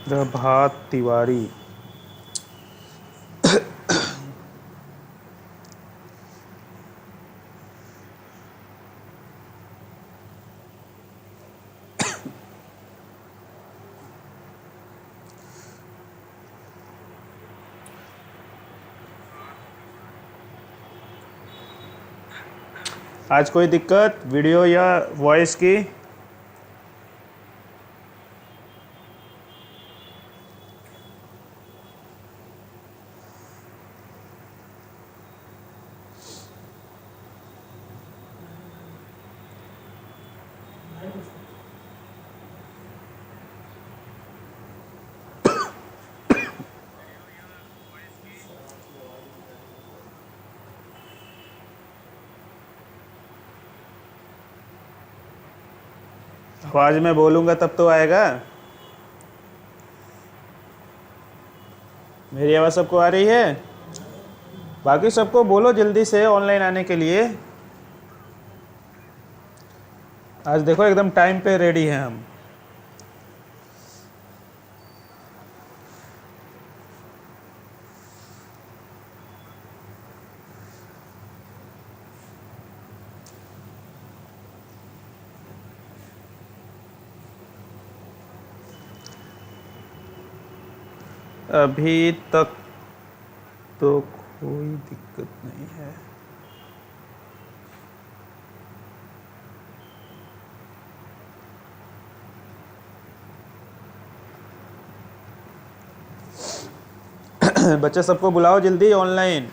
प्रभात तिवारी। आज कोई दिक्कत वीडियो या वॉइस की? आवाज में बोलूंगा तब तो आएगा। मेरी आवाज़ सबको आ रही है? बाकी सबको बोलो जल्दी से ऑनलाइन आने के लिए। आज देखो एकदम टाइम पे रेडी हैं हम। अभी तक तो कोई दिक्कत नहीं है। बच्चे सबको बुलाओ जल्दी ऑनलाइन।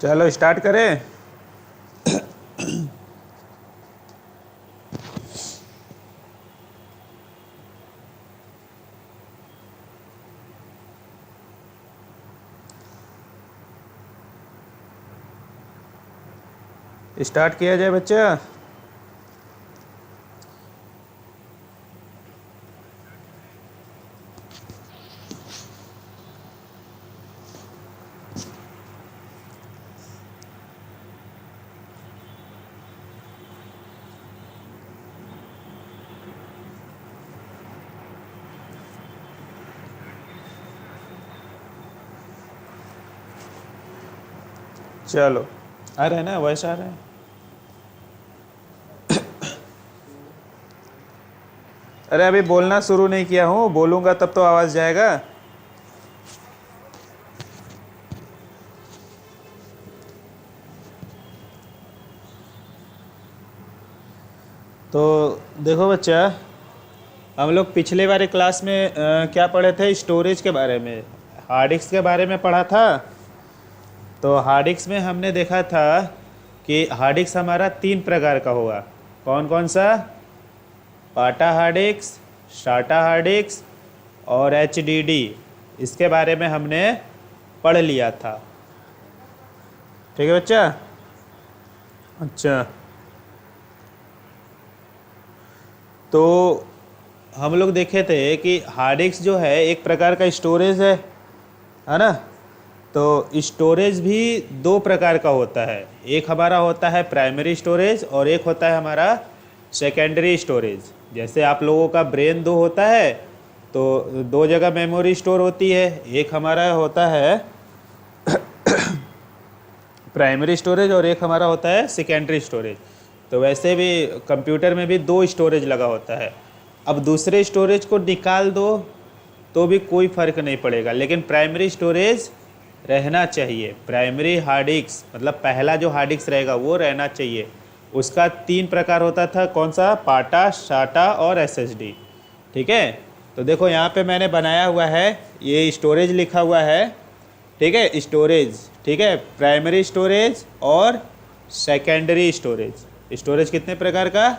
चलो स्टार्ट करें। स्टार्ट किया जाए बच्चा। चलो आ रहे हैं ना, वॉइस आ रहे हैं? अरे अभी बोलना शुरू नहीं किया हूँ, बोलूँगा तब तो आवाज़ जाएगा। तो देखो बच्चा, हम लोग पिछले वाले क्लास में क्या पढ़े थे? स्टोरेज के बारे में, हार्ड डिस्क के बारे में पढ़ा था। तो हार्ड डिस्क में हमने देखा था कि हार्ड डिस्क हमारा 3 प्रकार का होगा। कौन कौन सा? पाटा हार्ड डिस्क, साटा हार्ड डिस्क और एचडीडी। इसके बारे में हमने पढ़ लिया था। ठीक है बच्चा? अच्छा, तो हम लोग देखे थे कि हार्ड डिस्क जो है एक प्रकार का स्टोरेज है ना? तो स्टोरेज भी 2 प्रकार का होता है। एक हमारा होता है प्राइमरी स्टोरेज और एक होता है हमारा सेकेंडरी स्टोरेज। जैसे आप लोगों का ब्रेन 2 होता है तो 2 जगह मेमोरी स्टोर होती है। एक हमारा होता है प्राइमरी स्टोरेज और एक हमारा होता है सेकेंडरी स्टोरेज। तो वैसे भी कंप्यूटर में भी 2 स्टोरेज लगा होता है। अब दूसरे स्टोरेज को निकाल दो तो भी कोई फ़र्क नहीं पड़ेगा, लेकिन प्राइमरी स्टोरेज रहना चाहिए। प्राइमरी हार्ड डिस्क मतलब पहला जो हार्ड डिस्क रहेगा वो रहना चाहिए। उसका 3 प्रकार होता था। कौन सा? पाटा, साटा और एसएसडी। ठीक है? तो देखो यहाँ पे मैंने बनाया हुआ है, ये स्टोरेज लिखा हुआ है। ठीक है? स्टोरेज, ठीक है? प्राइमरी स्टोरेज और सेकेंडरी स्टोरेज। स्टोरेज कितने प्रकार का?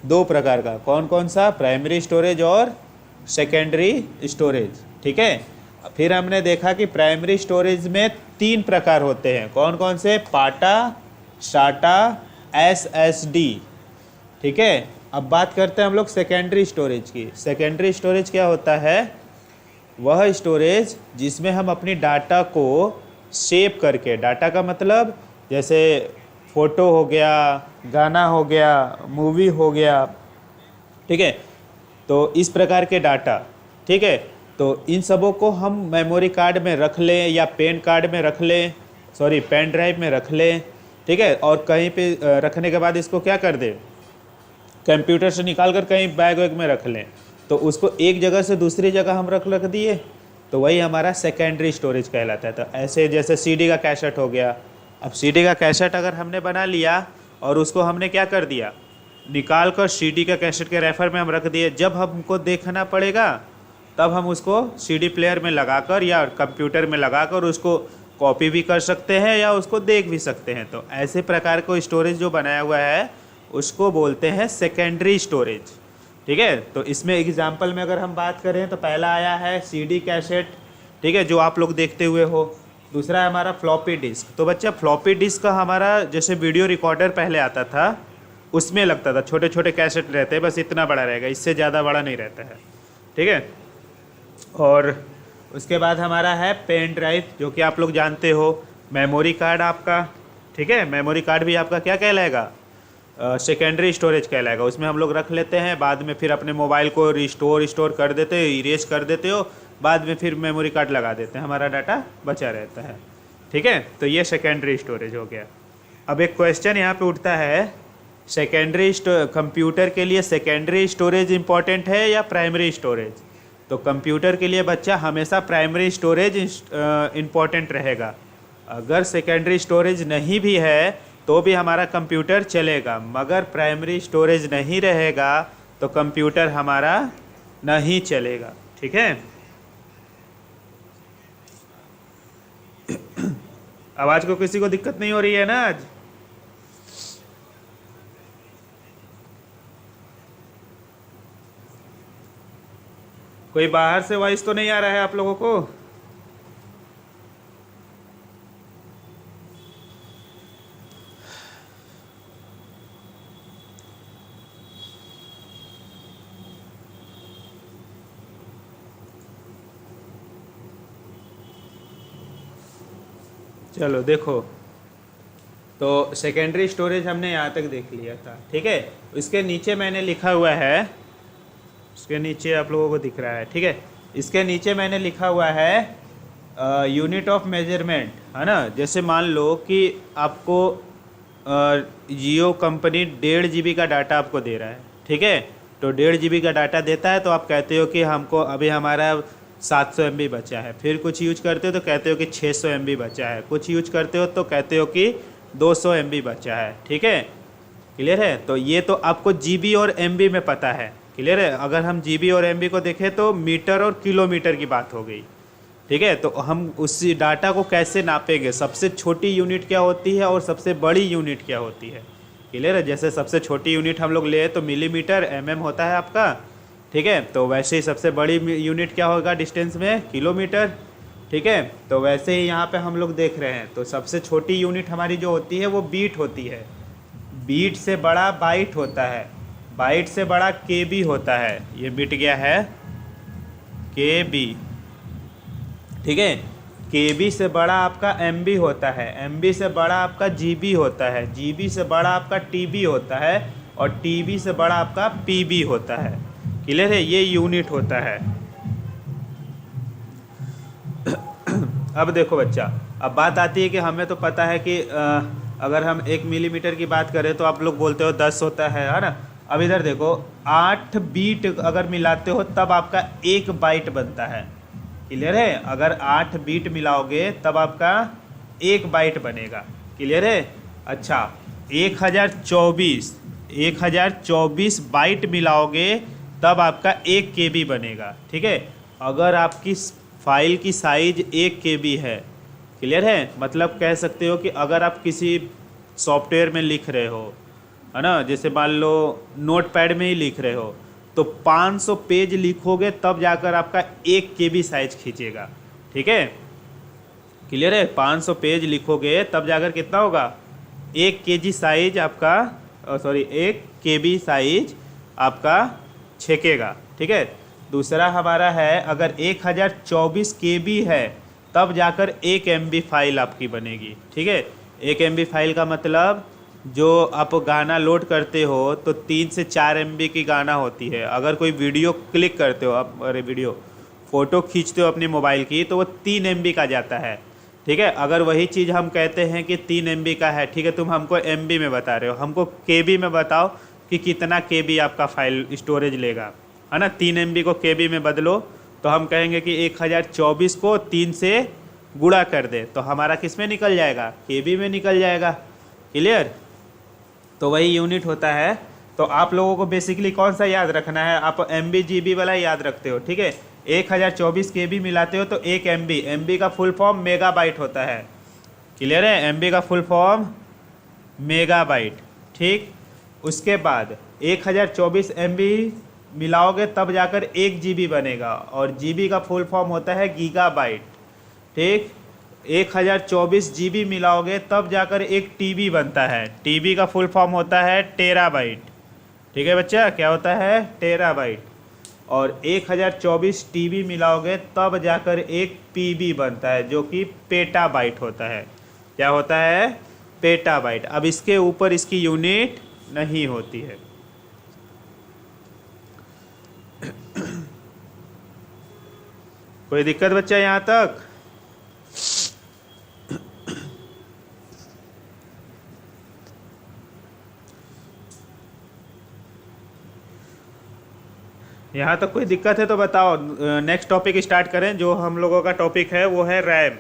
2 प्रकार का। कौन कौन सा? प्राइमरी स्टोरेज और सेकेंडरी स्टोरेज। ठीक है? फिर हमने देखा कि प्राइमरी स्टोरेज में तीन प्रकार होते हैं। कौन कौन से? पाटा, साटा, SSD। ठीक है, अब बात करते हैं हम लोग सेकेंडरी स्टोरेज की। सेकेंडरी स्टोरेज क्या होता है? वह स्टोरेज जिसमें हम अपनी डाटा को सेव करके, डाटा का मतलब जैसे फ़ोटो हो गया, गाना हो गया, मूवी हो गया, ठीक है, तो इस प्रकार के डाटा, ठीक है, तो इन सबों को हम मेमोरी कार्ड में रख लें या पेन कार्ड में रख लें, सॉरी पेन ड्राइव में रख लें, ठीक है, और कहीं पे रखने के बाद इसको क्या कर दें, कंप्यूटर से निकाल कर कहीं बैग वैग में रख लें, तो उसको एक जगह से दूसरी जगह हम रख दिए, तो वही हमारा सेकेंडरी स्टोरेज कहलाता है। तो ऐसे जैसे सीडी का कैसेट हो गया, अब सीडी का कैसेट अगर हमने बना लिया और उसको हमने क्या कर दिया, निकाल कर सीडी का कैसेट के रेफर में हम रख दिए, जब हमको देखना पड़ेगा तब हम उसको सीडी प्लेयर में लगाकर या कंप्यूटर में लगाकर उसको कॉपी भी कर सकते हैं या उसको देख भी सकते हैं। तो ऐसे प्रकार को स्टोरेज जो बनाया हुआ है उसको बोलते हैं सेकेंडरी स्टोरेज। ठीक है, तो इसमें एग्जाम्पल में अगर हम बात करें तो पहला आया है सीडी कैसेट, ठीक है, जो आप लोग देखते हुए हो। दूसरा है हमारा फ्लॉपी डिस्क। तो बच्चा फ्लॉपी डिस्क का हमारा जैसे वीडियो रिकॉर्डर पहले आता था उसमें लगता था, छोटे छोटे कैसेट रहते हैं, बस इतना बड़ा रहेगा, इससे ज़्यादा बड़ा नहीं रहता है, ठीक है। और उसके बाद हमारा है पेन ड्राइव, जो कि आप लोग जानते हो, मेमोरी कार्ड आपका, ठीक है, मेमोरी कार्ड भी आपका क्या कहलाएगा, सेकेंडरी स्टोरेज कहलाएगा। उसमें हम लोग रख लेते हैं, बाद में फिर अपने मोबाइल को स्टोर कर देते हो, इरेज कर देते हो, बाद में फिर मेमोरी कार्ड लगा देते हैं, हमारा डाटा बचा रहता है, ठीक है। तो ये सेकेंडरी स्टोरेज हो गया। अब एक क्वेश्चन यहाँ पे उठता है, सेकेंडरी कंप्यूटर के लिए सेकेंडरी स्टोरेज इंपॉर्टेंट है या प्राइमरी स्टोरेज? तो कंप्यूटर के लिए बच्चा हमेशा प्राइमरी स्टोरेज इम्पॉर्टेंट रहेगा। अगर सेकेंडरी स्टोरेज नहीं भी है तो भी हमारा कंप्यूटर चलेगा, मगर प्राइमरी स्टोरेज नहीं रहेगा तो कंप्यूटर हमारा नहीं चलेगा, ठीक है। आवाज़ को किसी को दिक्कत नहीं हो रही है ना आज? कोई बाहर से वॉइस तो नहीं आ रहा है आप लोगों को? चलो देखो, तो सेकेंडरी स्टोरेज हमने यहाँ तक देख लिया था, ठीक है। इसके नीचे मैंने लिखा हुआ है, इसके नीचे आप लोगों को दिख रहा है, ठीक है, इसके नीचे मैंने लिखा हुआ है यूनिट ऑफ मेजरमेंट, है ना। जैसे मान लो कि आपको जियो कंपनी 1.5 GB का डाटा आपको दे रहा है, ठीक है, तो 1.5 GB का डाटा देता है, तो आप कहते हो कि हमको अभी हमारा 700 MB बचा है, फिर कुछ यूज करते हो तो कहते हो कि 600 MB बचा है, कुछ यूज करते हो तो कहते हो कि 200 MB बचा है, ठीक है, क्लियर है। तो ये तो आपको GB और MB में पता है, क्लियर है। अगर हम GB और MB को देखें तो मीटर और किलोमीटर की बात हो गई, ठीक है। तो हम उसी डाटा को कैसे नापेंगे, सबसे छोटी यूनिट क्या होती है और सबसे बड़ी यूनिट क्या होती है, क्लियर है। जैसे सबसे छोटी यूनिट हम लोग ले तो मिलीमीटर, mm होता है आपका, ठीक है, तो वैसे ही सबसे बड़ी यूनिट क्या होगा डिस्टेंस में, किलोमीटर, ठीक है। तो वैसे ही यहाँ पे हम लोग देख रहे हैं, तो सबसे छोटी यूनिट हमारी जो होती है वो बीट होती है, बीट से बड़ा बाइट होता है, बाइट से बड़ा KB होता है, ये मिट गया है KB, ठीक है। KB से बड़ा आपका MB होता है, MB से बड़ा आपका GB होता है, GB से बड़ा आपका TB होता है, और TB से बड़ा आपका PB होता है, क्लियर है। ये यूनिट होता है। अब देखो बच्चा, अब बात आती है कि हमें तो पता है कि अगर हम 1 मिलीमीटर की बात करें तो आप लोग बोलते हो 10 होता है ना। अब इधर देखो, 8 बीट अगर मिलाते हो तब आपका 1 बाइट बनता है, क्लियर है। अगर 8 बीट मिलाओगे तब आपका 1 बाइट बनेगा, क्लियर है। अच्छा, 1024 बाइट मिलाओगे तब आपका 1 KB बनेगा, ठीक है। अगर आपकी फाइल की साइज 1 KB है, क्लियर है, मतलब कह सकते हो कि अगर आप किसी सॉफ्टवेयर में लिख रहे हो, है ना, जैसे मान लो नोटपैड में ही लिख रहे हो, तो 500 पेज लिखोगे तब जाकर आपका 1 KB साइज खींचेगा, ठीक है। क्लियर है? 500 पेज लिखोगे तब जाकर कितना होगा, 1 kg साइज आपका, सॉरी 1 KB साइज आपका छेकेगा। ठीक है। दूसरा हमारा है, अगर 1024 KB है तब जाकर 1 MB फाइल आपकी बनेगी। ठीक है। 1 MB फाइल का मतलब जो आप गाना लोड करते हो तो 3 से 4 MB की गाना होती है। अगर कोई वीडियो क्लिक करते हो आप, अरे वीडियो फ़ोटो खींचते हो अपनी मोबाइल की, तो वो 3 MB का जाता है। ठीक है। अगर वही चीज़ हम कहते हैं कि 3 MB का है, ठीक है, तुम हमको MB में बता रहे हो, हमको KB में बताओ कि कितना KB आपका फाइल स्टोरेज लेगा, है ना। 3 MB को KB में बदलो तो हम कहेंगे कि 1024 को 3 से गुणा कर दे तो हमारा किस में निकल जाएगा, KB में निकल जाएगा। क्लियर? तो वही यूनिट होता है। तो आप लोगों को बेसिकली कौन सा याद रखना है, आप MB GB वाला याद रखते हो। ठीक है। 1024 KB मिलाते हो तो 1 MB, MB का फुल फॉर्म मेगाबाइट होता है। क्लियर है? MB का फुल फॉर्म मेगाबाइट। ठीक। उसके बाद 1024 MB मिलाओगे तब जाकर 1 GB बनेगा, और GB का फुल फॉर्म होता है गीगाबाइट। ठीक। 1024 GB मिलाओगे तब जाकर 1 TB बनता है, TB का फुल फॉर्म होता है टेराबाइट। ठीक है बच्चा, क्या होता है, टेराबाइट। और 1024 TB मिलाओगे तब जाकर 1 PB बनता है, जो कि पेटाबाइट होता है। क्या होता है, पेटाबाइट। अब इसके ऊपर इसकी यूनिट नहीं होती है। कोई दिक्कत बच्चा यहाँ तक? यहाँ तक कोई दिक्कत है तो बताओ। नेक्स्ट टॉपिक स्टार्ट करें। जो हम लोगों का टॉपिक है वो है रैम।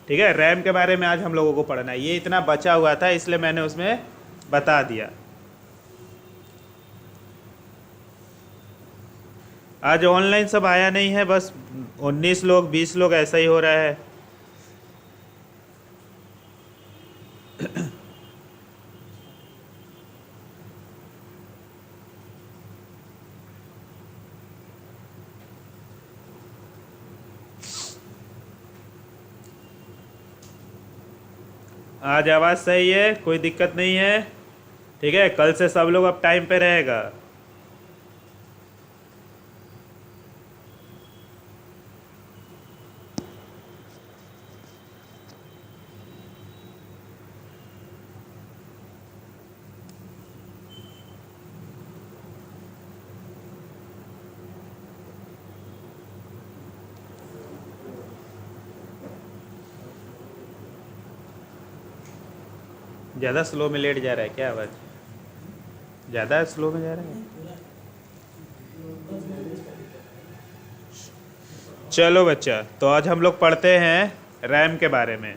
ठीक है। रैम के बारे में आज हम लोगों को पढ़ना है। ये इतना बचा हुआ था इसलिए मैंने उसमें बता दिया। आज ऑनलाइन सब आया नहीं है, बस 19 लोग 20 लोग ऐसा ही हो रहा है। आज आवाज़ सही है, कोई दिक्कत नहीं है। ठीक है। कल से सब लोग अब टाइम पे रहेगा। ज़्यादा स्लो में लेट जा रहा है क्या आवाज़? ज़्यादा स्लो में जा रहा है। चलो बच्चा, तो आज हम लोग पढ़ते हैं रैम के बारे में।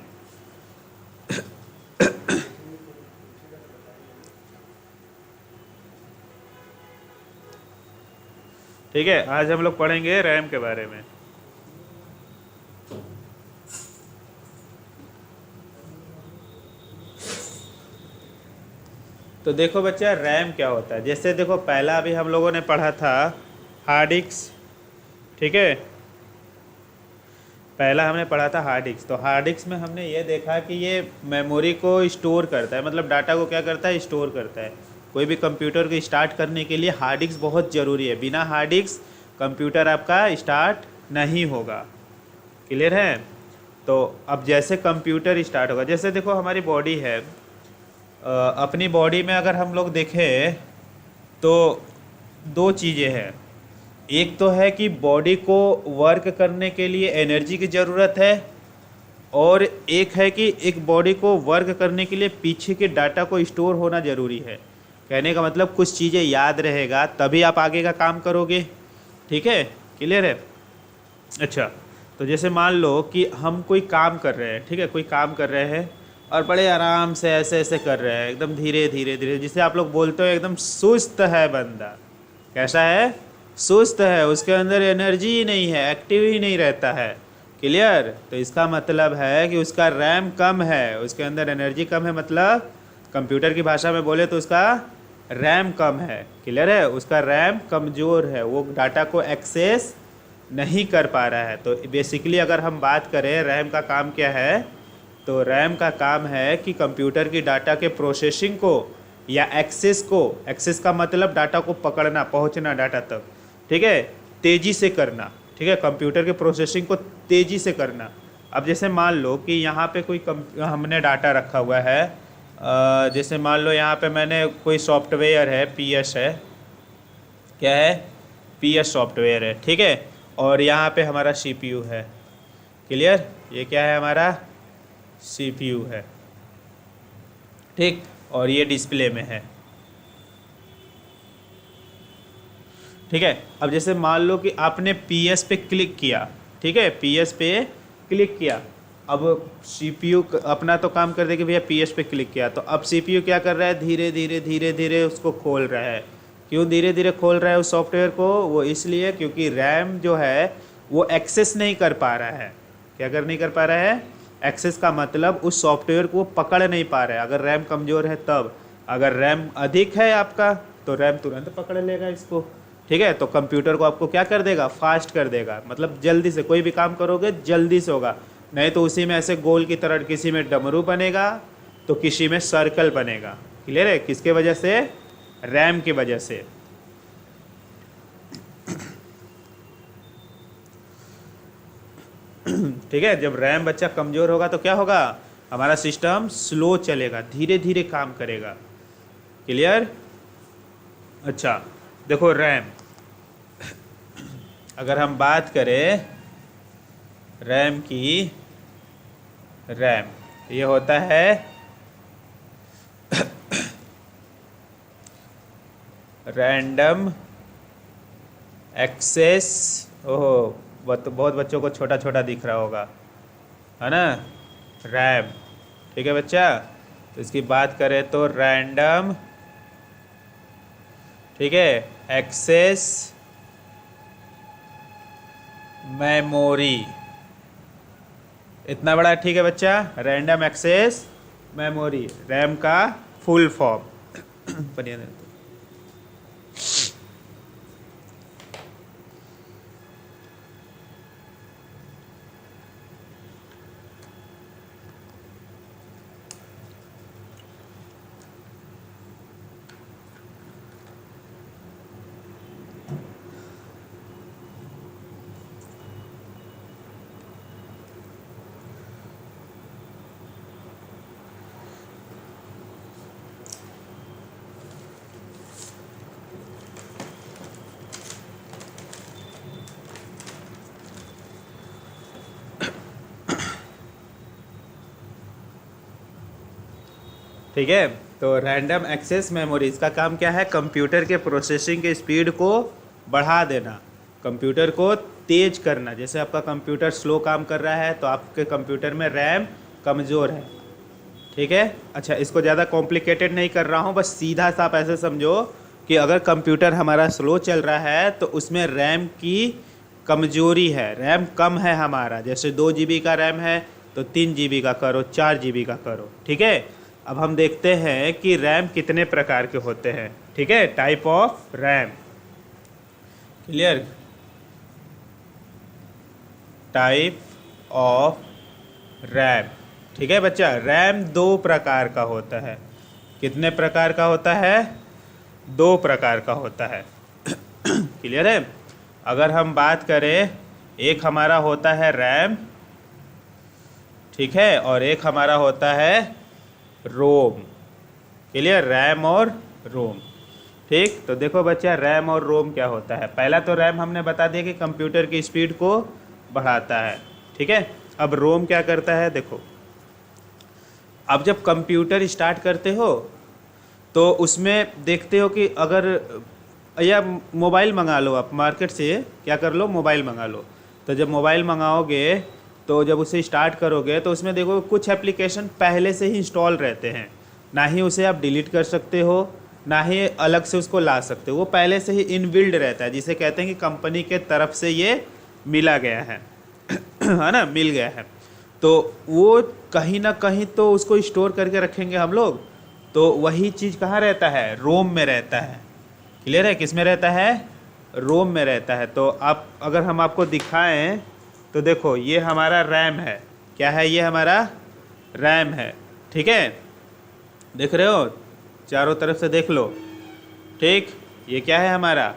ठीक है। आज हम लोग पढ़ेंगे रैम के बारे में। तो देखो बच्चा, रैम क्या होता है। जैसे देखो, पहला अभी हम लोगों ने पढ़ा था हार्ड डिस्क। ठीक है। पहला हमने पढ़ा था हार्ड डिस्क। तो हार्ड डिस्क में हमने ये देखा कि ये मेमोरी को स्टोर करता है, मतलब डाटा को क्या करता है, स्टोर करता है। कोई भी कंप्यूटर को स्टार्ट करने के लिए हार्ड डिस्क बहुत ज़रूरी है। बिना हार्ड डिस्क कंप्यूटर आपका स्टार्ट नहीं होगा। क्लियर है? तो अब जैसे कंप्यूटर स्टार्ट होगा, जैसे देखो हमारी बॉडी है, अपनी बॉडी में अगर हम लोग देखें तो 2 चीज़ें हैं। एक तो है कि बॉडी को वर्क करने के लिए एनर्जी की ज़रूरत है, और एक है कि एक बॉडी को वर्क करने के लिए पीछे के डाटा को स्टोर होना ज़रूरी है। कहने का मतलब कुछ चीज़ें याद रहेगा तभी आप आगे का काम करोगे। ठीक है। क्लियर है? अच्छा, तो जैसे मान लो कि हम कोई काम कर रहे हैं। ठीक है। कोई काम कर रहे हैं और बड़े आराम से ऐसे ऐसे कर रहे हैं, एकदम धीरे धीरे धीरे, जिसे आप लोग बोलते हो एकदम सुस्त है बंदा। कैसा है? सुस्त है, उसके अंदर एनर्जी ही नहीं है, एक्टिव ही नहीं रहता है। क्लियर? तो इसका मतलब है कि उसका रैम कम है, उसके अंदर एनर्जी कम है, मतलब कंप्यूटर की भाषा में बोले तो उसका रैम कम है। क्लियर है? उसका रैम कमज़ोर है, वो डाटा को एक्सेस नहीं कर पा रहा है। तो बेसिकली अगर हम बात करें रैम का काम क्या है, तो रैम का काम है कि कंप्यूटर की डाटा के प्रोसेसिंग को या एक्सेस का मतलब डाटा को पकड़ना, पहुंचना डाटा तक, ठीक है, तेज़ी से करना, ठीक है, कंप्यूटर के प्रोसेसिंग को तेज़ी से करना। अब जैसे मान लो कि यहाँ पे कोई हमने डाटा रखा हुआ है, जैसे मान लो यहाँ पे मैंने कोई सॉफ्टवेयर है, PS है, क्या है, PS सॉफ्टवेयर है, ठीक है, और यहाँ पे हमारा CPU है, क्लियर, ये क्या है, हमारा CPU है, ठीक, और ये डिस्प्ले में है, ठीक है। अब जैसे मान लो कि आपने PS पे क्लिक किया, ठीक है, PS पे क्लिक किया, अब CPU अपना तो काम कर दे कि भैया PS पे क्लिक किया, तो अब CPU क्या कर रहा है, धीरे धीरे धीरे धीरे उसको खोल रहा है। क्यों धीरे धीरे खोल रहा है उस सॉफ्टवेयर को, वो इसलिए क्योंकि रैम जो है वो एक्सेस नहीं कर पा रहा है। क्या नहीं कर पा रहा है, एक्सेस का मतलब उस सॉफ्टवेयर को वो पकड़ नहीं पा रहा है। अगर रैम कमज़ोर है तब, अगर रैम अधिक है आपका तो रैम तुरंत पकड़ लेगा इसको, ठीक है। तो कंप्यूटर को आपको क्या कर देगा, फास्ट कर देगा, मतलब जल्दी से कोई भी काम करोगे जल्दी से होगा। नहीं तो उसी में ऐसे गोल की तरह, किसी में डमरू बनेगा तो किसी में सर्कल बनेगा। क्लियर है, किसके वजह से, रैम की वजह से। ठीक है, जब रैम बच्चा कमज़ोर होगा तो क्या होगा, हमारा सिस्टम स्लो चलेगा, धीरे धीरे काम करेगा। क्लियर। अच्छा देखो रैम, अगर हम बात करें रैम की, रैम ये होता है रैंडम एक्सेस, ओहो बहुत बच्चों को छोटा छोटा दिख रहा होगा, है ना, रैम, ठीक है बच्चा। तो इसकी बात करें तो रैंडम, ठीक है, एक्सेस मेमोरी, इतना बड़ा, ठीक है बच्चा, रैंडम एक्सेस मेमोरी, रैम का फुल फॉर्म। ठीक है, तो रैंडम एक्सेस मेमोरी, इसका काम क्या है, कंप्यूटर के प्रोसेसिंग के स्पीड को बढ़ा देना, कंप्यूटर को तेज करना। जैसे आपका कंप्यूटर स्लो काम कर रहा है तो आपके कंप्यूटर में रैम कमज़ोर है, ठीक है। अच्छा इसको ज़्यादा कॉम्प्लिकेटेड नहीं कर रहा हूँ, बस सीधा सा आप ऐसे समझो कि अगर कंप्यूटर हमारा स्लो चल रहा है तो उसमें रैम की कमज़ोरी है, रैम कम है हमारा। जैसे 2 GB का रैम है तो 3 GB का करो, 4 GB का करो, ठीक है। अब हम देखते हैं कि रैम कितने प्रकार के होते हैं, ठीक है, type of RAM. Clear, type of RAM, ठीक है बच्चा। रैम 2 प्रकार का होता है, कितने प्रकार का होता है, 2 प्रकार का होता है। क्लियर है। अगर हम बात करें, एक हमारा होता है रैम, ठीक है, और एक हमारा होता है रोम। क्लियर, रैम और रोम, ठीक। तो देखो बच्चा रैम और रोम क्या होता है। पहला तो रैम हमने बता दिया कि कंप्यूटर की स्पीड को बढ़ाता है, ठीक है। अब रोम क्या करता है, देखो अब जब कंप्यूटर स्टार्ट करते हो तो उसमें देखते हो कि अगर, या मोबाइल मंगा लो आप मार्केट से, क्या कर लो, मोबाइल मंगा लो। तो जब मोबाइल मंगाओगे तो जब उसे स्टार्ट करोगे तो उसमें देखो कुछ एप्लीकेशन पहले से ही इंस्टॉल रहते हैं, ना ही उसे आप डिलीट कर सकते हो, ना ही अलग से उसको ला सकते हो, वो पहले से ही इनबिल्ड रहता है, जिसे कहते हैं कि कंपनी के तरफ से ये मिला गया है, है ना, मिल गया है। तो वो कहीं ना कहीं तो उसको स्टोर करके रखेंगे हम लोग, तो वही चीज़ कहाँ रहता है, रोम में रहता है। क्लियर है, किस में रहता है, रोम में रहता है। तो आप अगर हम आपको दिखाएं तो देखो ये हमारा रैम है। क्या है? ये हमारा रैम है। ठीक है, देख रहे हो? चारों तरफ से देख लो। ठीक, ये क्या है? हमारा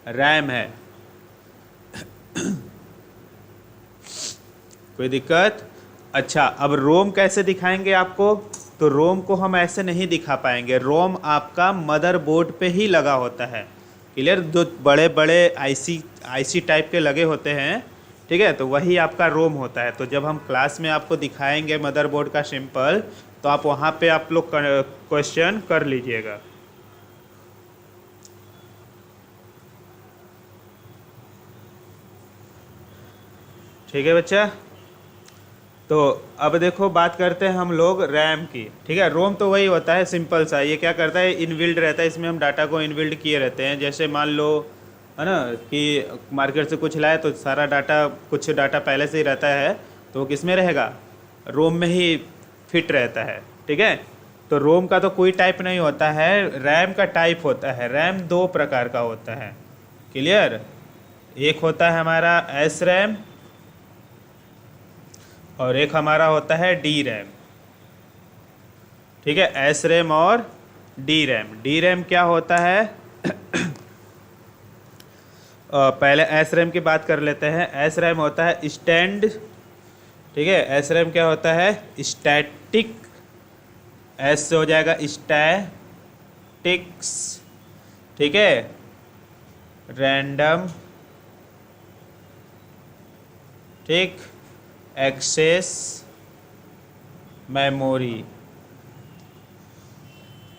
रैम है। कोई दिक्कत? अच्छा, अब रोम कैसे दिखाएंगे आपको? तो रोम को हम ऐसे नहीं दिखा पाएंगे। रोम आपका मदरबोर्ड पे ही लगा होता है। क्लियर? जो बड़े बड़े आईसी टाइप के लगे होते हैं, ठीक है, तो वही आपका रोम होता है। तो जब हम क्लास में आपको दिखाएंगे मदरबोर्ड का सिंपल, तो आप वहाँ पे आप लोग क्वेश्चन कर लीजिएगा। ठीक है बच्चा? तो अब देखो बात करते हैं हम लोग रैम की। ठीक है, रोम तो वही होता है सिंपल सा। ये क्या करता है? इनबिल्ड रहता है, इसमें हम डाटा को इनबिल्ड किए रहते हैं। जैसे मान लो, है ना, कि मार्केट से कुछ लाए तो सारा डाटा, कुछ डाटा पहले से ही रहता है, तो वो किस में रहेगा? रोम में ही फिट रहता है। ठीक है, तो रोम का तो कोई टाइप नहीं होता है, रैम का टाइप होता है। रैम दो प्रकार का होता है। क्लियर? एक होता है हमारा एस रैम और एक हमारा होता है डी रैम। ठीक है, एस रैम और डी रैम। डी रैम क्या होता है? पहले एस रैम की बात कर लेते हैं। एस रैम होता है स्टैंड। ठीक है, एस रैम क्या होता है? स्टैटिक। एस से हो जाएगा स्टैटिक्स। ठीक है, रैंडम, ठीक, एक्सेस मेमोरी।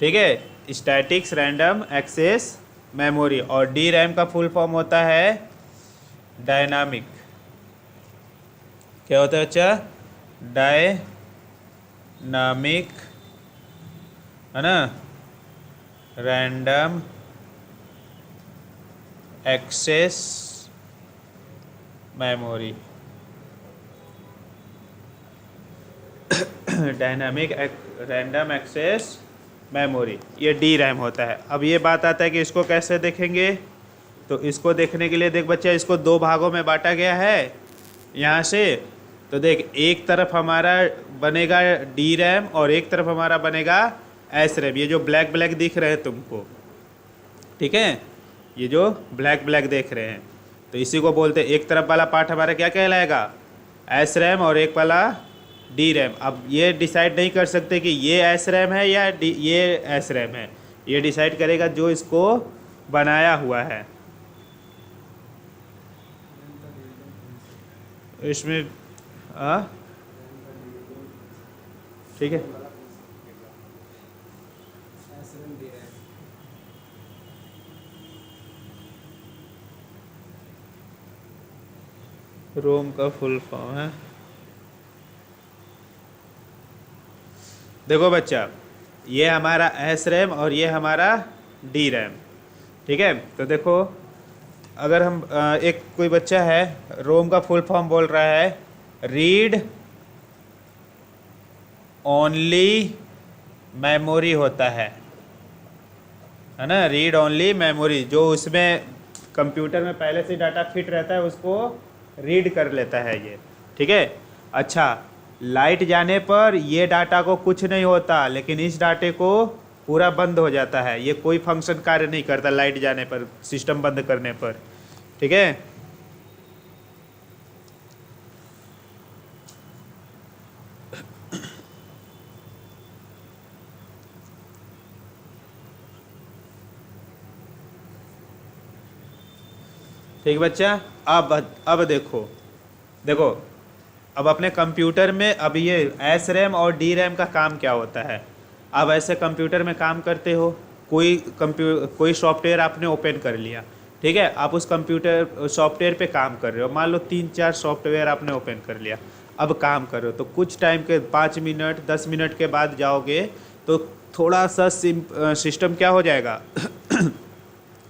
ठीक है, स्टैटिक्स, रैंडम एक्सेस मेमोरी। और डी रैम का फुल फॉर्म होता है डायनामिक। क्या होता है बच्चा? डायनामिक, है ना, random access memory. Dynamic random access memory, ये डी रैम होता है। अब ये बात आता है कि इसको कैसे देखेंगे? तो इसको देखने के लिए देख बच्चा, इसको दो भागों में बांटा गया है यहाँ से। तो देख, एक तरफ हमारा बनेगा डी रैम और एक तरफ हमारा बनेगा एस रैम। ये जो ब्लैक ब्लैक दिख रहे हैं तुमको, ठीक है, ये जो ब्लैक ब्लैक देख रहे हैं, तो इसी को बोलते हैं। एक तरफ वाला पार्ट हमारा क्या कहलाएगा? एस रैम, और एक वाला डी रैम। अब ये डिसाइड नहीं कर सकते कि ये एस रैम है या ये एस रैम है। ये डिसाइड करेगा जो इसको बनाया हुआ है। इसमें ठीक है, रोम का फुल फॉर्म है। देखो बच्चा, ये हमारा एस रैम और ये हमारा डी रैम। ठीक है, तो देखो, अगर हम एक कोई बच्चा है, रोम का फुल फॉर्म बोल रहा है रीड ओनली मेमोरी होता है ना? रीड ओनली मेमोरी, जो उसमें कंप्यूटर में पहले से डाटा फिट रहता है उसको रीड कर लेता है ये। ठीक है, अच्छा, लाइट जाने पर ये डाटा को कुछ नहीं होता, लेकिन इस डाटे को पूरा बंद हो जाता है। ये कोई फंक्शन कार्य नहीं करता लाइट जाने पर, सिस्टम बंद करने पर। ठीक है, ठीक बच्चा। अब देखो देखो, अब अपने कंप्यूटर में अब ये एस रैम और डी रैम का काम क्या होता है? अब ऐसे कंप्यूटर में काम करते हो, कोई सॉफ्टवेयर आपने ओपन कर लिया, ठीक है, आप उस कंप्यूटर सॉफ्टवेयर पे काम कर रहे हो। मान लो 3-4 सॉफ्टवेयर आपने ओपन कर लिया, अब काम कर रहे हो। तो कुछ टाइम के 5 मिनट 10 मिनट के बाद जाओगे तो थोड़ा सा सिस्टम क्या हो जाएगा?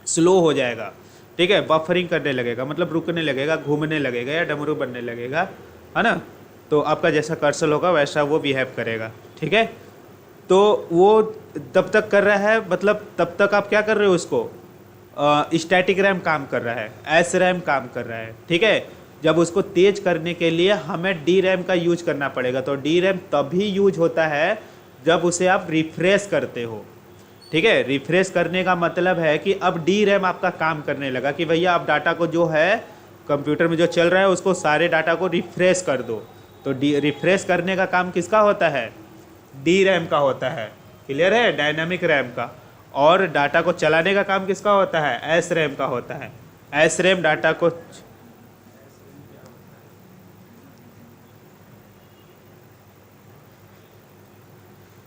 स्लो हो जाएगा। ठीक है, बफरिंग करने लगेगा, मतलब रुकने लगेगा, घूमने लगेगा या डमरू बनने लगेगा, है ना? तो आपका जैसा कर्सर होगा वैसा वो बिहेव करेगा। ठीक है, तो वो तब तक कर रहा है, मतलब तब तक आप क्या कर रहे हो? उसको स्टैटिक रैम काम कर रहा है, एस रैम काम कर रहा है, ठीक है। जब उसको तेज करने के लिए हमें डी रैम का यूज करना पड़ेगा। तो डी रैम तभी यूज होता है जब उसे आप रिफ्रेश करते हो, ठीक है। रिफ्रेश करने का मतलब है कि अब डी रैम आपका काम करने लगा कि भैया आप डाटा को जो है कंप्यूटर में जो चल रहा है उसको सारे डाटा को रिफ्रेश कर दो। तो डी रिफ्रेश करने का काम किसका होता है? डी रैम का होता है, क्लियर है, डायनामिक रैम का। और डाटा को चलाने का काम किसका होता है? एस रैम का होता है। एस रैम डाटा को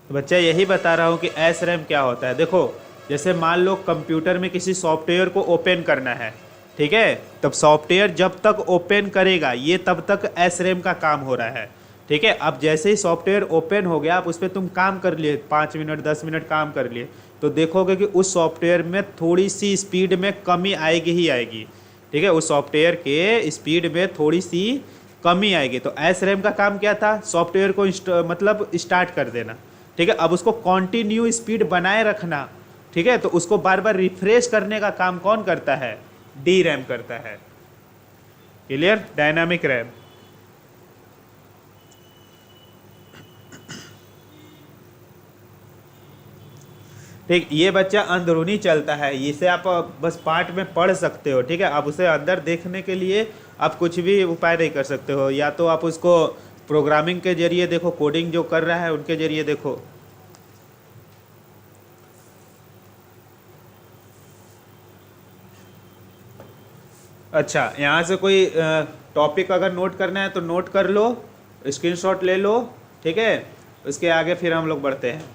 तो बच्चा यही बता रहा हूँ कि एस रैम क्या होता है। देखो जैसे मान लो कंप्यूटर में किसी सॉफ्टवेयर को ओपन करना है, ठीक है, तब सॉफ्टवेयर जब तक ओपन करेगा ये तब तक एस रैम का काम हो रहा है, ठीक है। अब जैसे ही सॉफ्टवेयर ओपन हो गया, आप उस पर तुम काम कर लिए, 5 मिनट 10 मिनट काम कर लिए, तो देखोगे कि उस सॉफ्टवेयर में थोड़ी सी स्पीड में कमी आएगी ही आएगी, ठीक है। उस सॉफ्टवेयर के स्पीड में थोड़ी सी कमी आएगी। तो एस रैम का काम क्या था? सॉफ्टवेयर को मतलब स्टार्ट कर देना, ठीक है। अब उसको कॉन्टिन्यू स्पीड बनाए रखना, ठीक है। तो उसको बार बार रिफ्रेश करने का काम कौन करता है? डी रैम करता है, क्लियर, डायनामिक रैम। ठीक, ये बच्चा अंदरूनी चलता है, इसे आप बस पार्ट में पढ़ सकते हो, ठीक है। आप उसे अंदर देखने के लिए आप कुछ भी उपाय नहीं कर सकते हो। या तो आप उसको प्रोग्रामिंग के जरिए देखो, कोडिंग जो कर रहा है उनके जरिए देखो। अच्छा, यहाँ से कोई टॉपिक अगर नोट करना है तो नोट कर लो, स्क्रीनशॉट ले लो, ठीक है। उसके आगे फिर हम लोग बढ़ते हैं।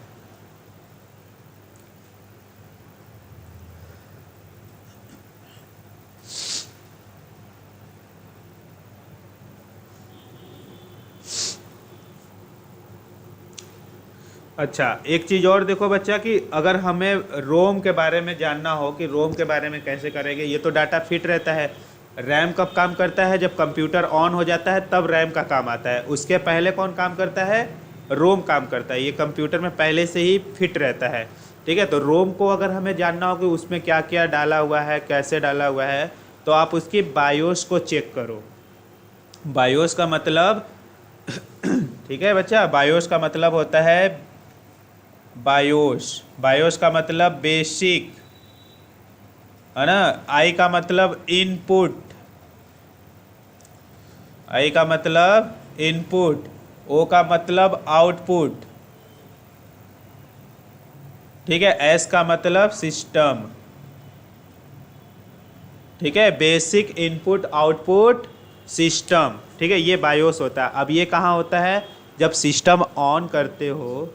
अच्छा, एक चीज़ और देखो बच्चा कि अगर हमें रोम के बारे में जानना हो कि रोम के बारे में कैसे करेंगे, ये तो डाटा फिट रहता है। रैम कब काम करता है? जब कंप्यूटर ऑन हो जाता है तब रैम का काम आता है। उसके पहले कौन काम करता है? रोम काम करता है। ये कंप्यूटर में पहले से ही फिट रहता है, ठीक है। तो रोम को अगर हमें जानना हो कि उसमें क्या क्या डाला हुआ है, कैसे डाला हुआ है, तो आप उसकी बायोस को चेक करो। बायोस का मतलब ठीक है बच्चा, बायोस का मतलब होता है बायोस। बायोस का मतलब बेसिक, है ना। आई का मतलब इनपुट, आई का मतलब इनपुट, ओ का मतलब आउटपुट, ठीक है। एस का मतलब सिस्टम, ठीक है। बेसिक इनपुट आउटपुट सिस्टम, ठीक है, ये बायोस होता है। अब ये कहाँ होता है? जब सिस्टम ऑन करते हो।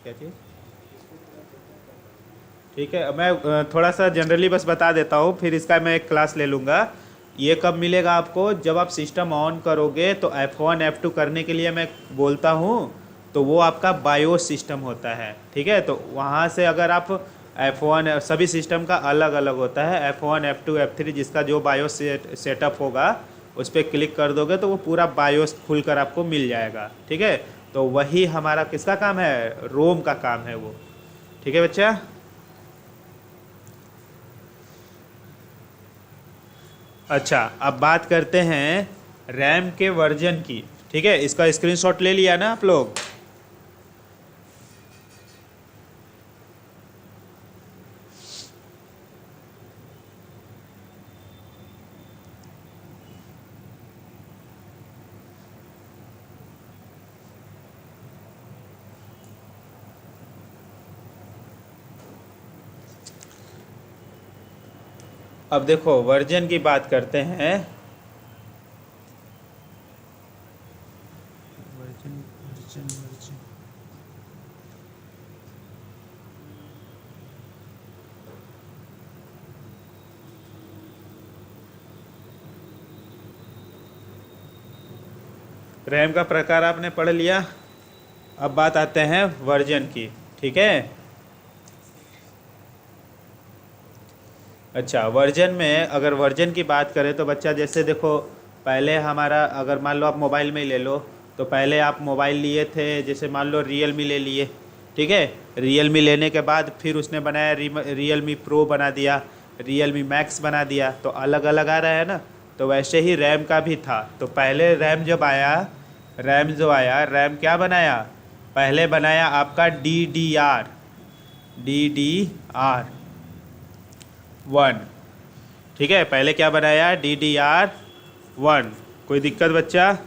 क्या चीज़? ठीक है, मैं थोड़ा सा जनरली बस बता देता हूँ, फिर इसका मैं एक क्लास ले लूँगा। ये कब मिलेगा आपको? जब आप सिस्टम ऑन करोगे तो F1 F2 करने के लिए मैं बोलता हूँ, तो वो आपका बायोस सिस्टम होता है, ठीक है। तो वहाँ से अगर आप F1, सभी सिस्टम का अलग अलग होता है, F1 F2 F3, जिसका जो बायोस सेटअप होगा उस पर क्लिक कर दोगे तो वो पूरा बायोस खुलकर आपको मिल जाएगा, ठीक है। तो वही हमारा किसका काम है? रोम का काम है वो, ठीक है बच्चा। अच्छा, अब बात करते हैं रैम के वर्जन की, ठीक है। इसका स्क्रीनशॉट ले लिया ना आप लोग? अब देखो वर्जन की बात करते हैं। वर्जन वर्जन वर्जन रैम का प्रकार आपने पढ़ लिया। अब बात आते हैं वर्जन की, ठीक है। अच्छा, वर्जन में अगर वर्जन की बात करें तो बच्चा जैसे देखो, पहले हमारा अगर मान लो आप मोबाइल में ही ले लो, तो पहले आप मोबाइल लिए थे, जैसे मान लो रियलमी ले लिए, ठीक है। रियल मी लेने के बाद फिर उसने बनाया रियल मी प्रो बना दिया, रियल मी मैक्स बना दिया, तो अलग अलग आ रहा है ना। तो वैसे ही रैम का भी था। तो पहले रैम जब आया, रैम जो आया, रैम क्या बनाया, पहले बनाया आपका DDR1। ठीक है, पहले क्या बनाया, DDR1। कोई दिक्कत बच्चा?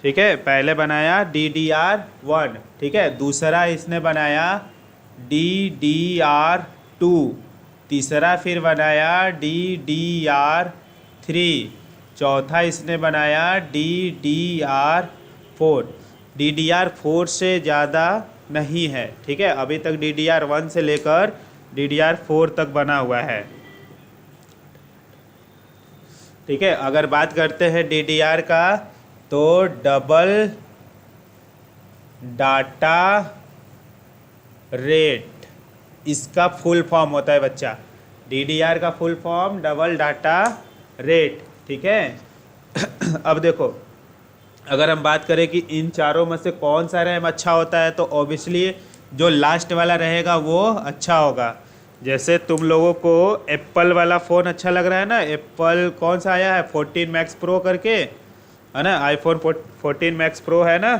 ठीक है, पहले बनाया DDR1। ठीक है, दूसरा इसने बनाया DDR2, तीसरा फिर बनाया DDR3, चौथा इसने बनाया DDR4। DDR4 से ज़्यादा नहीं है। ठीक है, अभी तक DDR1 से लेकर DDR4 तक बना हुआ है। ठीक है, अगर बात करते हैं DDR का, तो डबल डाटा रेट इसका फुल फॉर्म होता है बच्चा। DDR का full form double data rate. ठीक है। अब देखो, अगर हम बात करें कि इन चारों में से कौन सा रैम अच्छा होता है, तो ऑब्वियसली जो लास्ट वाला रहेगा वो अच्छा होगा। जैसे तुम लोगों को एप्पल वाला फ़ोन अच्छा लग रहा है ना, एप्पल कौन सा आया है 14 मैक्स प्रो करके, है ना, आईफोन 14 मैक्स प्रो है ना,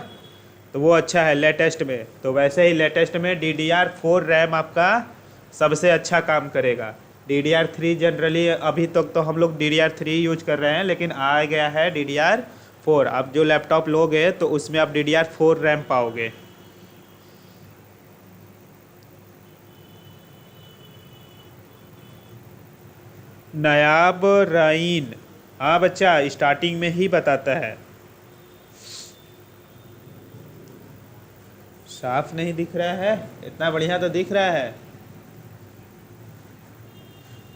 तो वो अच्छा है लेटेस्ट में। तो वैसे ही लेटेस्ट में DDR4 रैम आपका सबसे अच्छा काम करेगा। DDR3 जनरली अभी तक तो हम लोग DDR3 यूज कर रहे हैं, लेकिन आ गया है DDR4। आप जो लैपटॉप लोगे तो उसमें आप DDR4 रैम पाओगे। नायाब राइन, हाँ बच्चा, स्टार्टिंग में ही बताता है। साफ नहीं दिख रहा है, इतना बढ़िया तो दिख रहा है।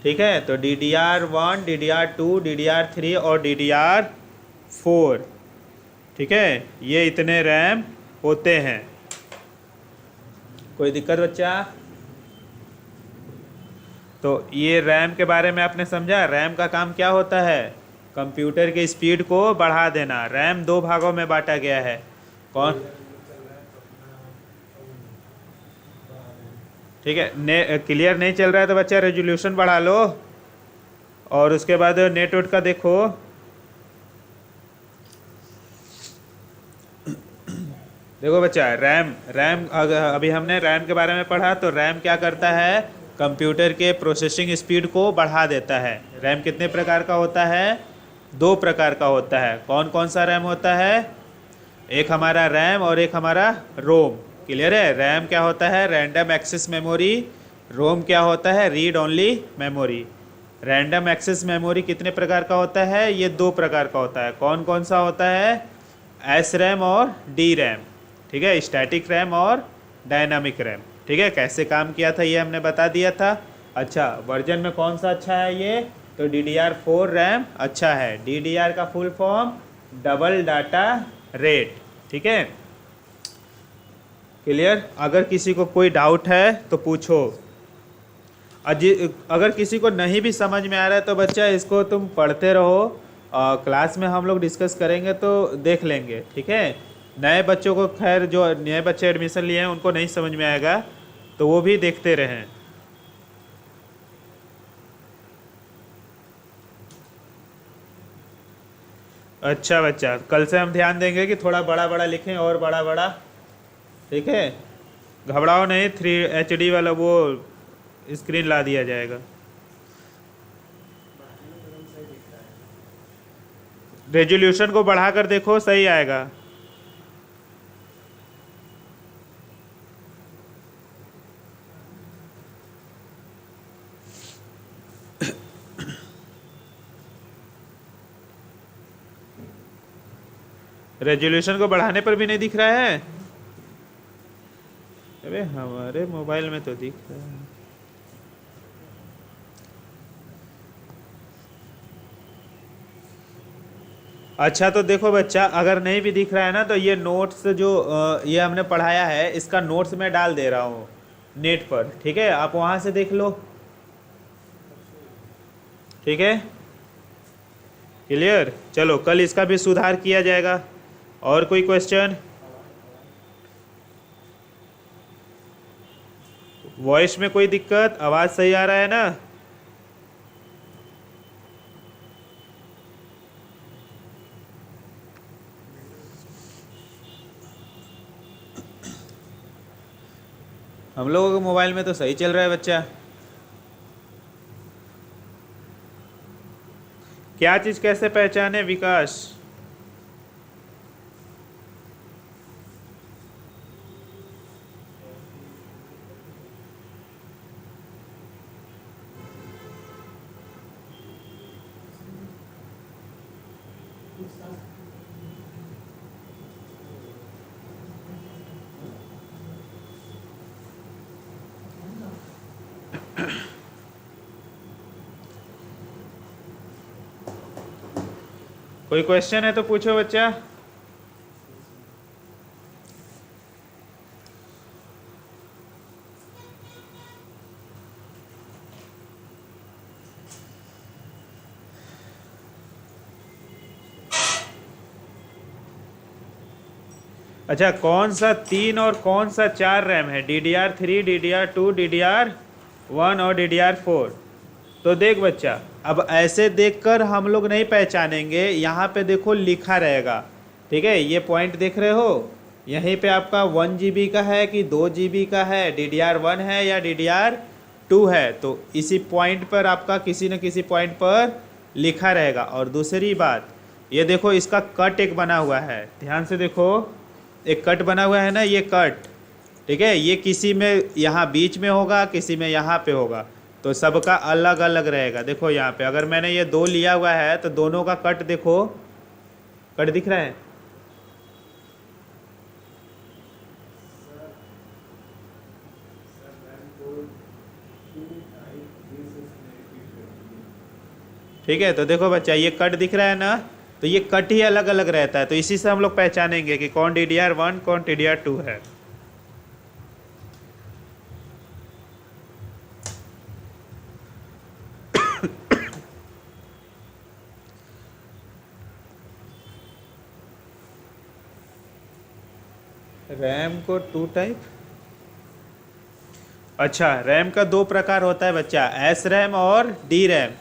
ठीक है, तो DDR1, DDR2, DDR3 और DDR4। ठीक है, ये इतने रैम होते हैं। कोई दिक्कत बच्चा? तो ये रैम के बारे में आपने समझा। रैम का काम क्या होता है, कंप्यूटर की स्पीड को बढ़ा देना। रैम दो भागों में बांटा गया है। कौन? ठीक है, क्लियर नहीं चल रहा है तो बच्चा रेजोल्यूशन बढ़ा लो, और उसके बाद नेट वेट का देखो। देखो बच्चा, रैम अभी हमने रैम के बारे में पढ़ा। तो रैम क्या करता है, कंप्यूटर के प्रोसेसिंग स्पीड को बढ़ा देता है। रैम कितने प्रकार का होता है, दो प्रकार का होता है। कौन कौन सा रैम होता है, एक हमारा रैम और एक हमारा रोम। क्लियर है? रैम क्या होता है, रैंडम एक्सेस मेमोरी। रोम क्या होता है, read only memory. Random access memory कितने प्रकार का होता है, ये दो प्रकार का होता है। कौन कौन सा होता है, एस रैम और डी रैम। ठीक है, स्टैटिक रैम और डायनामिक रैम। ठीक है, कैसे काम किया था ये हमने बता दिया था। अच्छा, वर्जन में कौन सा अच्छा है ये, तो DDR4 रैम अच्छा है। DDR का full form double data rate. ठीक है, क्लियर? अगर किसी को कोई डाउट है तो पूछो। अगर किसी को नहीं भी समझ में आ रहा है तो बच्चा इसको तुम पढ़ते रहो, क्लास में हम लोग डिस्कस करेंगे तो देख लेंगे। ठीक है, नए बच्चों को, खैर जो नए बच्चे एडमिशन लिए हैं उनको नहीं समझ में आएगा तो वो भी देखते रहें। अच्छा बच्चा, कल से हम ध्यान देंगे कि थोड़ा बड़ा बड़ा लिखें और बड़ा बड़ा। ठीक है, घबराओ नहीं, 3 HD वाला वो स्क्रीन ला दिया जाएगा। रेजोल्यूशन को बढ़ाकर देखो, सही आएगा। रेजोल्यूशन को बढ़ाने पर भी नहीं दिख रहा है, अरे हमारे मोबाइल में तो दिख रहा है। अच्छा, तो देखो बच्चा, अगर नहीं भी दिख रहा है ना, तो ये नोट्स जो ये हमने पढ़ाया है, इसका नोट्स मैं डाल दे रहा हूँ नेट पर। ठीक है, आप वहाँ से देख लो। ठीक है, क्लियर। चलो कल इसका भी सुधार किया जाएगा। और कोई क्वेश्चन? वॉइस में कोई दिक्कत? आवाज़ सही आ रहा है ना? हम लोगों के मोबाइल में तो सही चल रहा है बच्चा। क्या चीज़ कैसे पहचाने विकास? कोई क्वेश्चन है तो पूछो बच्चा। अच्छा, कौन सा 3 और कौन सा 4 रैम है? DDR3, DDR2, DDR1 और DDR4। तो देख बच्चा, अब ऐसे देखकर हम लोग नहीं पहचानेंगे। यहाँ पे देखो लिखा रहेगा, ठीक है? ये पॉइंट देख रहे हो? यहीं पे आपका 1 GB का है कि 2 GB का है, DDR1 है या DDR2 है, तो इसी पॉइंट पर आपका किसी न किसी पॉइंट पर लिखा रहेगा। और दूसरी बात, ये देखो इसका कट एक बना हुआ है, ध्यान से देखो। एक कट बना हुआ है ना, ये कट, ठीक है? ये किसी में यहाँ बीच में होगा, किसी में यहाँ पे होगा, तो सबका अलग अलग रहेगा। देखो यहाँ पे अगर मैंने ये 2 लिया हुआ है तो दोनों का कट देखो, कट दिख रहा है? ठीक है, तो देखो बच्चा ये कट दिख रहा है ना, तो ये कट ही अलग अलग रहता है। तो इसी से हम लोग पहचानेंगे कि कौन DDR1 कौन DDR2 है। रैम को 2 टाइप? अच्छा, रैम का 2 प्रकार होता है बच्चा, एस रैम और डी रैम,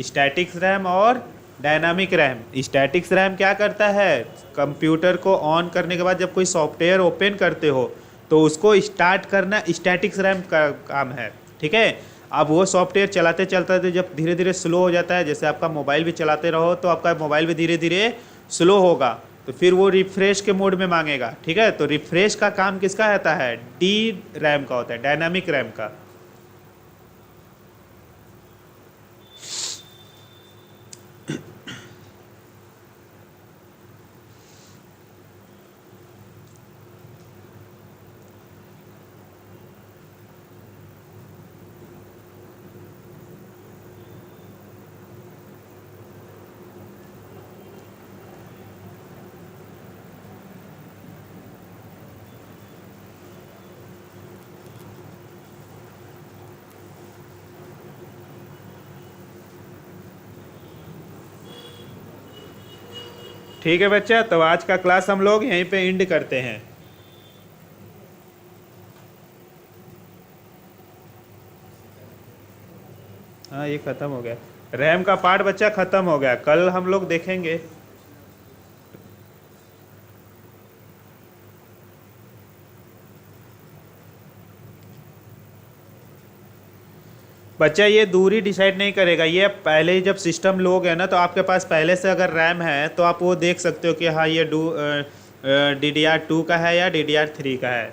स्टैटिक्स रैम और डायनामिक रैम। स्टैटिक्स रैम क्या करता है? कंप्यूटर को ऑन करने के बाद जब कोई सॉफ्टवेयर ओपन करते हो तो उसको स्टार्ट करना स्टैटिक्स रैम का काम है, ठीक है? अब वो सॉफ्टवेयर चलाते चलते जब धीरे धीरे स्लो हो जाता है, जैसे आपका मोबाइल भी चलाते रहो तो आपका मोबाइल भी धीरे धीरे स्लो होगा, तो फिर वो रिफ्रेश के मोड में मांगेगा, ठीक है? तो रिफ्रेश का काम किसका रहता है? डी रैम का होता है, डायनामिक रैम का। ठीक है बच्चा, तो आज का क्लास हम लोग यहीं पे एंड करते हैं। हाँ, ये ख़त्म हो गया, रैम का पार्ट बच्चा ख़त्म हो गया, कल हम लोग देखेंगे। बच्चा ये दूरी डिसाइड नहीं करेगा, ये पहले ही जब सिस्टम लोग है ना, तो आपके पास पहले से अगर रैम है तो आप वो देख सकते हो कि हाँ ये DDR2 का है या DDR3 का है,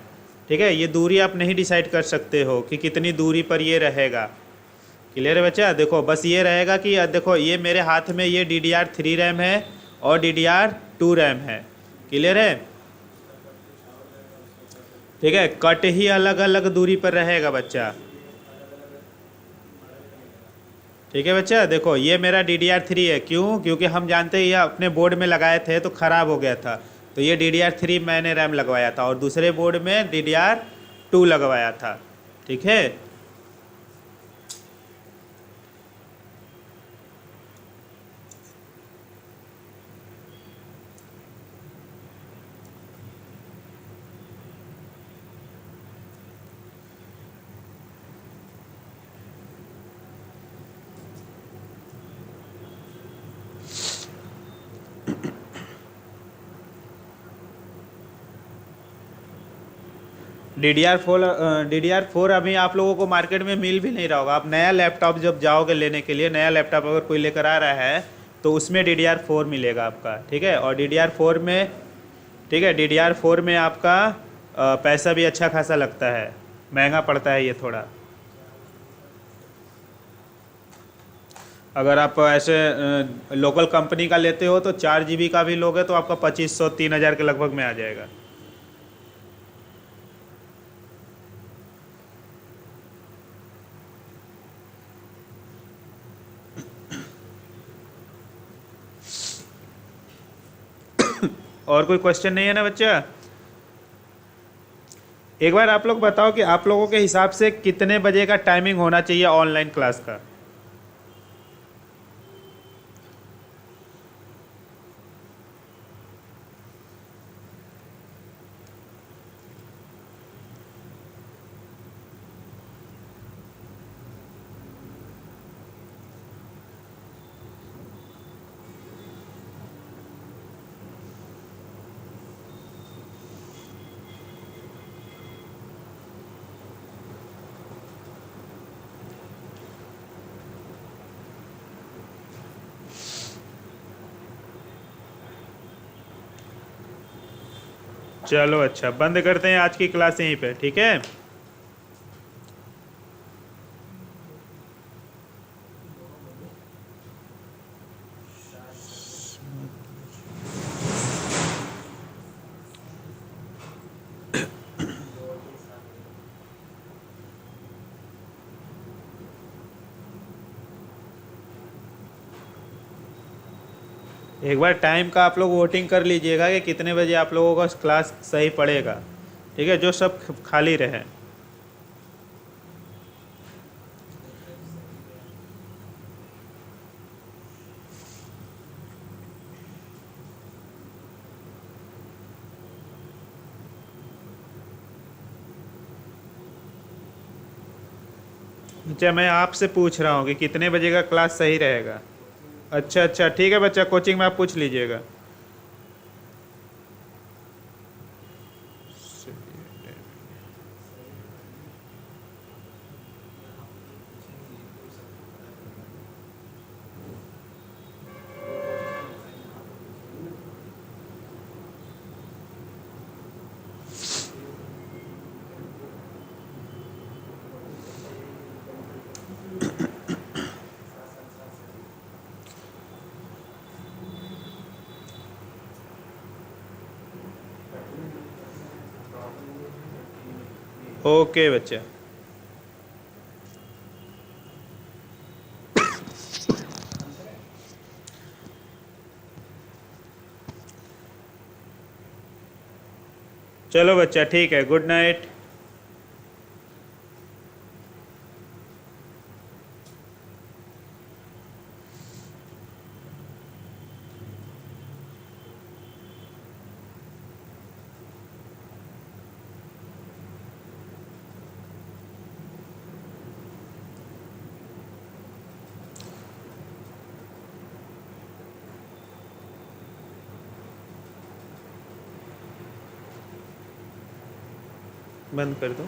ठीक है? ये दूरी आप नहीं डिसाइड कर सकते हो कि कितनी दूरी पर ये रहेगा। क्लियर है बच्चा? देखो बस ये रहेगा कि देखो ये मेरे हाथ में ये DDR3 रैम है और DDR2 रैम है। क्लियर है? ठीक है, कट ही अलग अलग दूरी पर रहेगा बच्चा। ठीक है बच्चा, देखो ये मेरा DDR3 है, क्यों? क्योंकि हम जानते हैं ये अपने बोर्ड में लगाए थे तो ख़राब हो गया था, तो ये DDR3 मैंने रैम लगवाया था और दूसरे बोर्ड में DDR2 लगवाया था। ठीक है, DDR4 अभी आप लोगों को मार्केट में मिल भी नहीं रहा होगा। आप नया लैपटॉप जब जाओगे लेने के लिए, नया लैपटॉप अगर कोई लेकर आ रहा है तो उसमें DDR4 मिलेगा आपका, ठीक है। और DDR4 में, ठीक है, DDR4 में आपका पैसा भी अच्छा खासा लगता है, महंगा पड़ता है ये थोड़ा। अगर आप ऐसे लोकल कंपनी का लेते हो तो 4 GB का भी लोगे तो आपका 2500-3000 के लगभग में आ जाएगा। और कोई क्वेश्चन नहीं है ना बच्चा? एक बार आप लोग बताओ कि आप लोगों के हिसाब से कितने बजे का टाइमिंग होना चाहिए ऑनलाइन क्लास का? चलो अच्छा, बंद करते हैं आज की क्लास यहीं पे, ठीक है। एक बार टाइम का आप लोग वोटिंग कर लीजिएगा कि कितने बजे आप लोगों का क्लास सही पड़ेगा, ठीक है, जो सब खाली रहे। अच्छा, मैं आपसे पूछ रहा हूँ कि कितने बजे का क्लास सही रहेगा। अच्छा अच्छा, ठीक है बच्चा, कोचिंग में आप पूछ लीजिएगा। ओके बच्चा। चलो बच्चा, ठीक है, गुड नाइट। बंद कर दो।